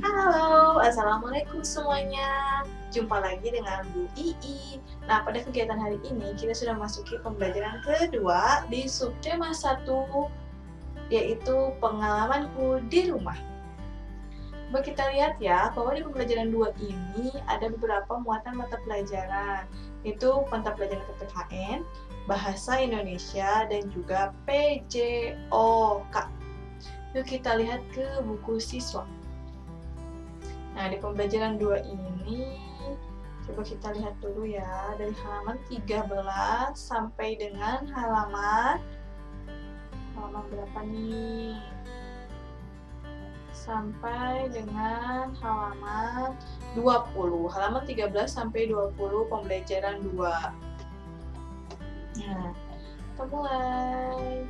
Halo, assalamualaikum semuanya. Jumpa lagi dengan Bu Ii. Nah, pada kegiatan hari ini kita sudah masuki pembelajaran kedua di subtema 1, yaitu pengalamanku di rumah. Coba kita lihat ya, bahwa di pembelajaran 2 ini ada beberapa muatan mata pelajaran, yaitu mata pelajaran PPKN, Bahasa Indonesia, dan juga PJOK. Yuk kita lihat ke buku siswa. Nah, di pembelajaran 2 ini, coba kita lihat dulu ya, dari halaman 13 sampai dengan halaman berapa nih? Sampai dengan halaman 20. Halaman 13 sampai 20 pembelajaran 2. Nah, kita mulai.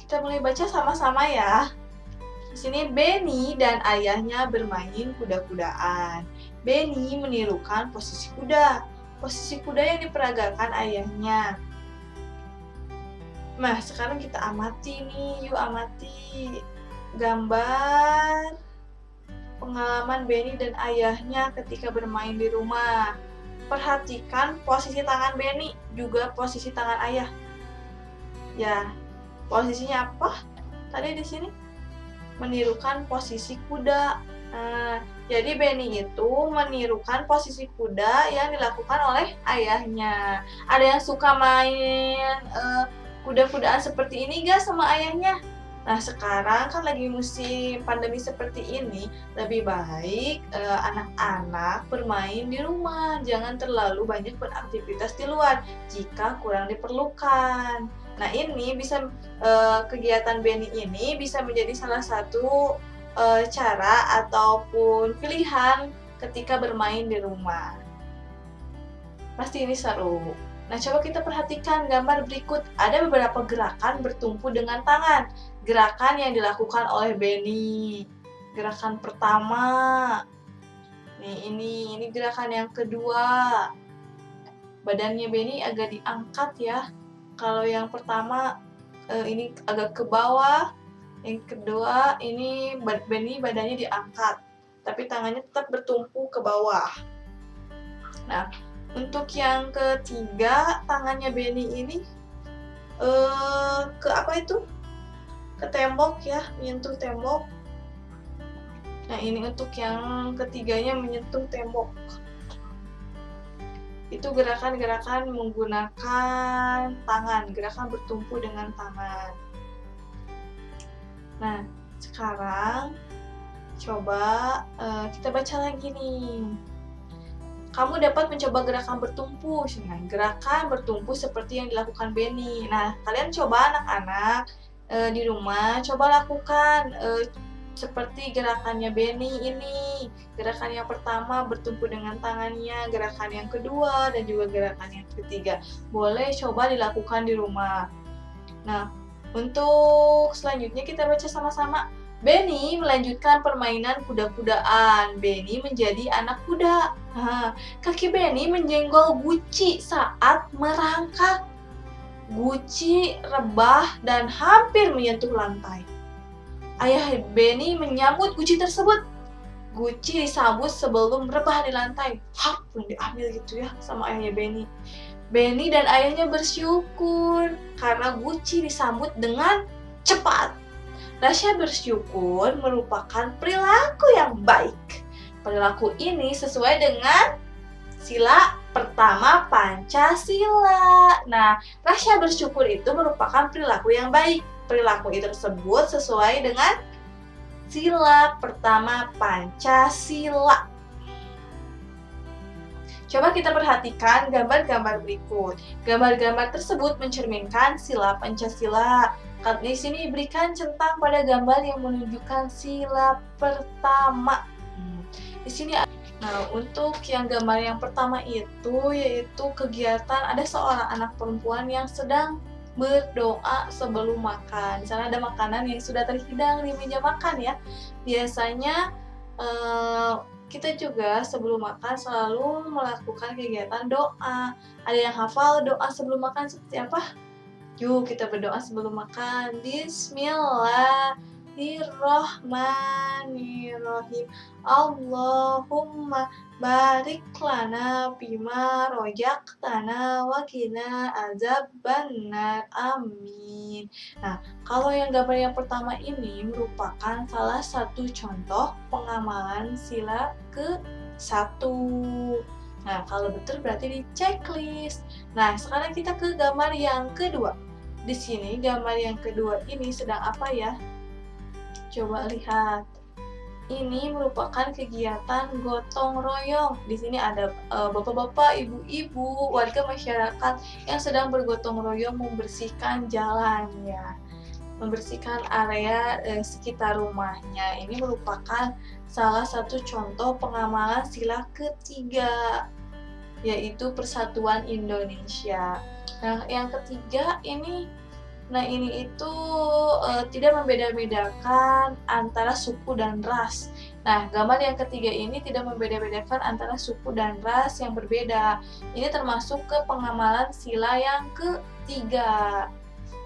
Kita mulai baca sama-sama ya. Di sini Benny dan ayahnya bermain kuda-kudaan. Benny menirukan posisi kuda. Posisi kuda yang diperagakan ayahnya. Nah, sekarang kita amati nih, yuk amati gambar pengalaman Benny dan ayahnya ketika bermain di rumah. Perhatikan posisi tangan Benny, juga posisi tangan ayah. Ya, posisinya apa? Tadi di sini menirukan posisi kuda. Jadi Benny itu menirukan posisi kuda yang dilakukan oleh ayahnya. Ada yang suka main kuda-kudaan seperti ini gak sama ayahnya? Nah, sekarang kan lagi musim pandemi seperti ini, lebih baik anak-anak bermain di rumah. Jangan terlalu banyak beraktivitas di luar jika kurang diperlukan. Nah, ini bisa kegiatan Benny ini bisa menjadi salah satu cara ataupun pilihan ketika bermain di rumah. Pasti ini seru. Nah, coba kita perhatikan gambar berikut. Ada beberapa gerakan bertumpu dengan tangan. Gerakan yang dilakukan oleh Benny. Gerakan pertama. Nih, ini gerakan yang kedua. Badannya Benny agak diangkat ya. Kalau yang pertama ini agak ke bawah, yang kedua ini Benny badannya diangkat, tapi tangannya tetap bertumpu ke bawah. Nah, untuk yang ketiga tangannya Benny ini ke apa itu? Ke tembok ya, menyentuh tembok. Nah, ini untuk yang ketiganya menyentuh tembok. Itu gerakan-gerakan menggunakan tangan, gerakan bertumpu dengan tangan. Nah, sekarang coba kita baca lagi nih. Kamu dapat mencoba gerakan bertumpu. Nah, gerakan bertumpu seperti yang dilakukan Benny. Nah, kalian coba anak-anak di rumah, coba lakukan seperti gerakannya Benny ini. Gerakan yang pertama bertumpu dengan tangannya, gerakan yang kedua, dan juga gerakan yang ketiga. Boleh coba dilakukan di rumah. Nah, untuk selanjutnya kita baca sama-sama. Benny melanjutkan permainan kuda-kudaan. Benny menjadi anak kuda. Kaki Benny menjenggol guci saat merangkak. Guci rebah dan hampir menyentuh lantai. Ayah Benny menyambut guci tersebut. Guci disambut sebelum rebah di lantai. Hap, diambil gitu ya sama ayahnya Benny. Benny dan ayahnya bersyukur karena guci disambut dengan cepat. Rasa bersyukur merupakan perilaku yang baik. Perilaku ini sesuai dengan sila pertama Pancasila. Nah, rasa bersyukur itu merupakan perilaku yang baik. Perilaku itu tersebut sesuai dengan sila pertama Pancasila. Coba kita perhatikan gambar-gambar berikut. Gambar-gambar tersebut mencerminkan sila Pancasila. Di sini diberikan centang pada gambar yang menunjukkan sila pertama. Di sini, nah untuk yang gambar yang pertama itu yaitu kegiatan ada seorang anak perempuan yang sedang berdoa sebelum makan. Di sana ada makanan yang sudah terhidang di meja makan ya. Biasanya kita juga sebelum makan selalu melakukan kegiatan doa. Ada yang hafal doa sebelum makan seperti apa? Yuk kita berdoa sebelum makan. Bismillahirrahmanirrahim. Bismillahirrahmanirrahim. Allahumma barik lana bima rojaktana wa qina azabannar. Amin. Nah, kalau yang gambar yang pertama ini merupakan salah satu contoh pengamalan sila ke-1. Nah, kalau betul berarti di checklist. Nah, sekarang kita ke gambar yang kedua. Di sini gambar yang kedua ini sedang apa ya? Coba lihat. Ini merupakan kegiatan gotong royong. Di sini ada bapak-bapak, ibu-ibu, warga masyarakat yang sedang bergotong royong membersihkan jalan ya. Membersihkan area sekitar rumahnya. Ini merupakan salah satu contoh pengamalan sila ketiga, yaitu Persatuan Indonesia. Nah, yang ketiga ini itu tidak membeda-bedakan antara suku dan ras. Nah, gambar yang ketiga ini tidak membeda-bedakan antara suku dan ras yang berbeda. Ini termasuk ke pengamalan sila yang ketiga.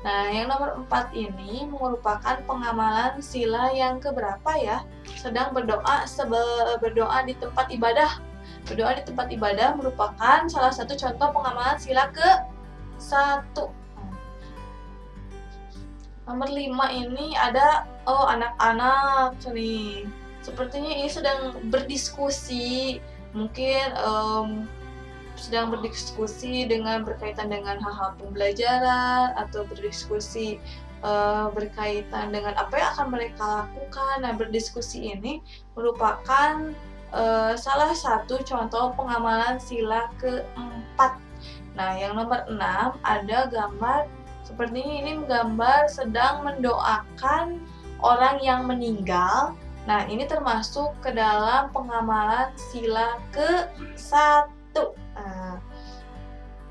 Nah, yang nomor 4 ini merupakan pengamalan sila yang keberapa ya? Sedang berdoa di tempat ibadah. Berdoa di tempat ibadah merupakan salah satu contoh pengamalan sila ke-1. Nomor 5 ini ada anak-anak nih. Sepertinya ini sedang berdiskusi, mungkin sedang berdiskusi dengan berkaitan dengan hal-hal pembelajaran atau berdiskusi berkaitan dengan apa yang akan mereka lakukan. Nah, berdiskusi ini merupakan salah satu contoh pengamalan sila ke-4. Nah, yang nomor 6 ada gambar seperti ini gambar sedang mendoakan orang yang meninggal. Nah, ini termasuk ke dalam pengamalan sila ke-1.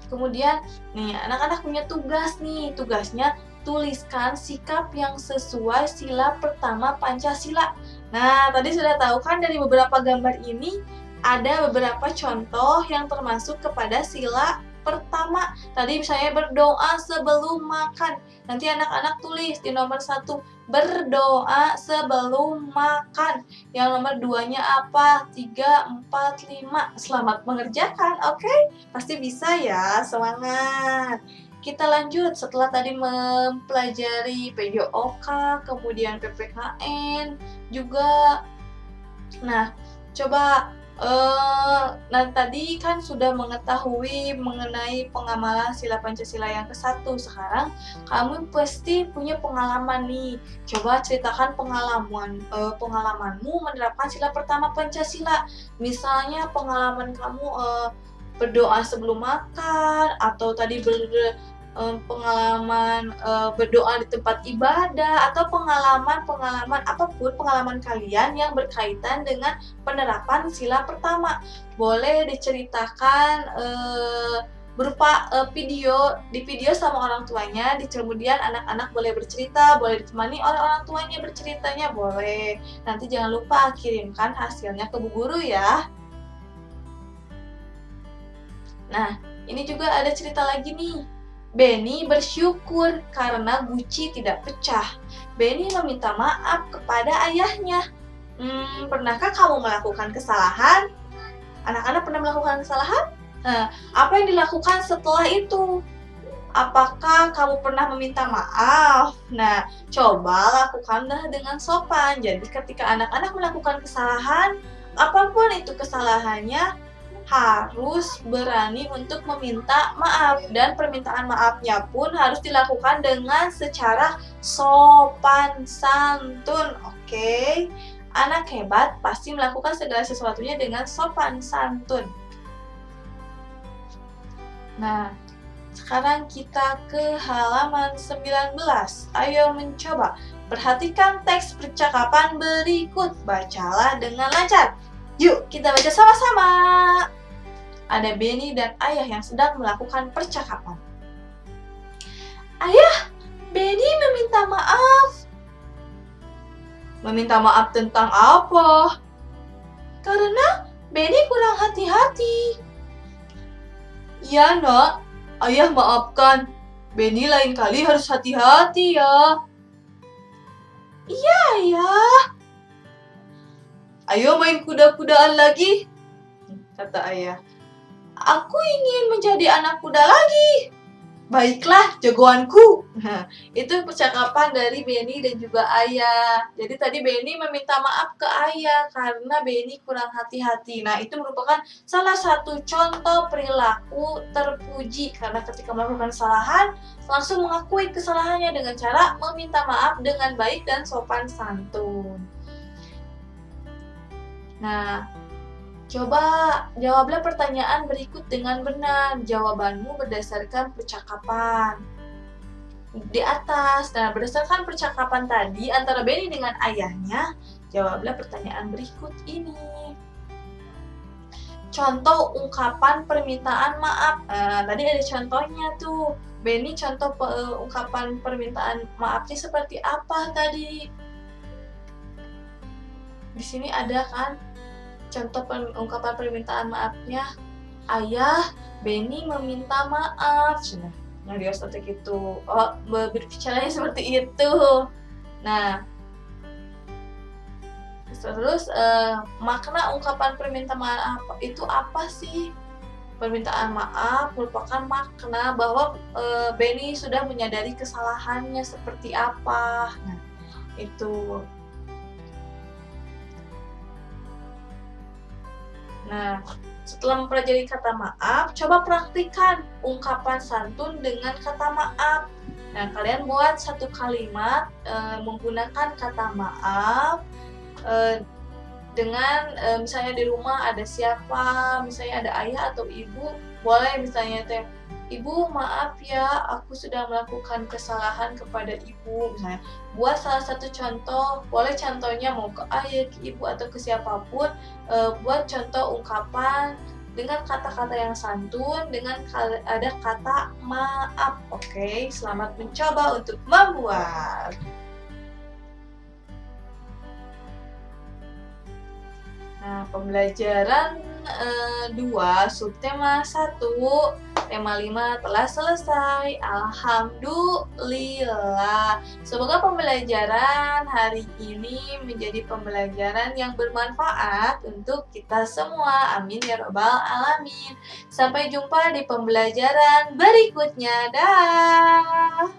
Kemudian, nih anak-anak punya tugas nih. Tugasnya tuliskan sikap yang sesuai sila pertama Pancasila. Nah, tadi sudah tahu kan dari beberapa gambar ini ada beberapa contoh yang termasuk kepada sila pertama. Tadi misalnya berdoa sebelum makan. Nanti anak-anak tulis di nomor 1 berdoa sebelum makan. Yang nomor 2-nya apa? 3, 4, 5. Selamat mengerjakan, oke? Pasti bisa ya, semangat. Kita lanjut setelah tadi mempelajari PJOK, kemudian PPKN juga. Nah, coba nah tadi kan sudah mengetahui mengenai pengamalan sila Pancasila yang ke-1. Sekarang kamu pasti punya pengalaman nih. Coba ceritakan pengalamanmu menerapkan sila pertama Pancasila. Misalnya pengalaman kamu berdoa sebelum makan, atau tadi pengalaman berdoa di tempat ibadah, atau pengalaman apapun pengalaman kalian yang berkaitan dengan penerapan sila pertama. Boleh diceritakan berupa video sama orang tuanya. Kemudian anak-anak boleh bercerita, boleh ditemani oleh orang tuanya berceritanya, boleh. Nanti jangan lupa kirimkan hasilnya ke Bu Guru ya. Nah, ini juga ada cerita lagi nih. Benny bersyukur karena guci tidak pecah. Benny meminta maaf kepada ayahnya. Pernahkah kamu melakukan kesalahan? Anak-anak pernah melakukan kesalahan? Apa yang dilakukan setelah itu? Apakah kamu pernah meminta maaf? Nah, coba lakukanlah dengan sopan. Jadi ketika anak-anak melakukan kesalahan, apapun itu kesalahannya, harus berani untuk meminta maaf, dan permintaan maafnya pun harus dilakukan dengan secara sopan santun. Oke? Anak hebat pasti melakukan segala sesuatunya dengan sopan santun. Nah, sekarang kita ke halaman 19. Ayo mencoba. Perhatikan teks percakapan berikut. Bacalah dengan lancar. Yuk, kita baca sama-sama. Ada Benny dan ayah yang sedang melakukan percakapan. Ayah, Benny meminta maaf. Meminta maaf tentang apa? Karena Benny kurang hati-hati. Iya, Nak. Ayah maafkan. Benny lain kali harus hati-hati ya. Iya, Ayah. Ayo main kuda-kudaan lagi, kata ayah. Aku ingin menjadi anak kuda lagi. Baiklah, jagoanku. Nah, itu percakapan dari Benny dan juga ayah. Jadi tadi Benny meminta maaf ke ayah karena Benny kurang hati-hati. Nah, itu merupakan salah satu contoh perilaku terpuji karena ketika melakukan kesalahan langsung mengakui kesalahannya dengan cara meminta maaf dengan baik dan sopan santun. Nah, coba jawablah pertanyaan berikut dengan benar. Jawabanmu berdasarkan percakapan di atas. Nah, berdasarkan percakapan tadi antara Benny dengan ayahnya, jawablah pertanyaan berikut ini. Contoh ungkapan permintaan maaf. Tadi ada contohnya tuh. Benny contoh ungkapan permintaan maafnya seperti apa tadi? Di sini ada kan contoh ungkapan permintaan maafnya, ayah, Benny meminta maaf. Nah, dia seperti itu. Oh, berbicaranya seperti itu. Nah, terus makna ungkapan permintaan maaf itu apa sih? Permintaan maaf merupakan makna bahwa Benny sudah menyadari kesalahannya seperti apa. Nah, itu. Nah, setelah mempelajari kata maaf, coba praktikkan ungkapan santun dengan kata maaf. Nah, kalian buat satu kalimat menggunakan kata maaf dengan misalnya di rumah ada siapa, misalnya ada ayah atau ibu, boleh misalnya ibu maaf ya, aku sudah melakukan kesalahan kepada ibu, misalnya. Buat salah satu contoh, boleh contohnya mau ke ayah, ke ibu atau ke siapapun, buat contoh ungkapan dengan kata-kata yang santun, dengan ada kata maaf. Oke, selamat mencoba untuk membuat. Nah, pembelajaran 2, subtema 1, tema 5 telah selesai. Alhamdulillah. Semoga pembelajaran hari ini menjadi pembelajaran yang bermanfaat untuk kita semua. Amin ya robbal alamin. Sampai jumpa di pembelajaran berikutnya. Dah.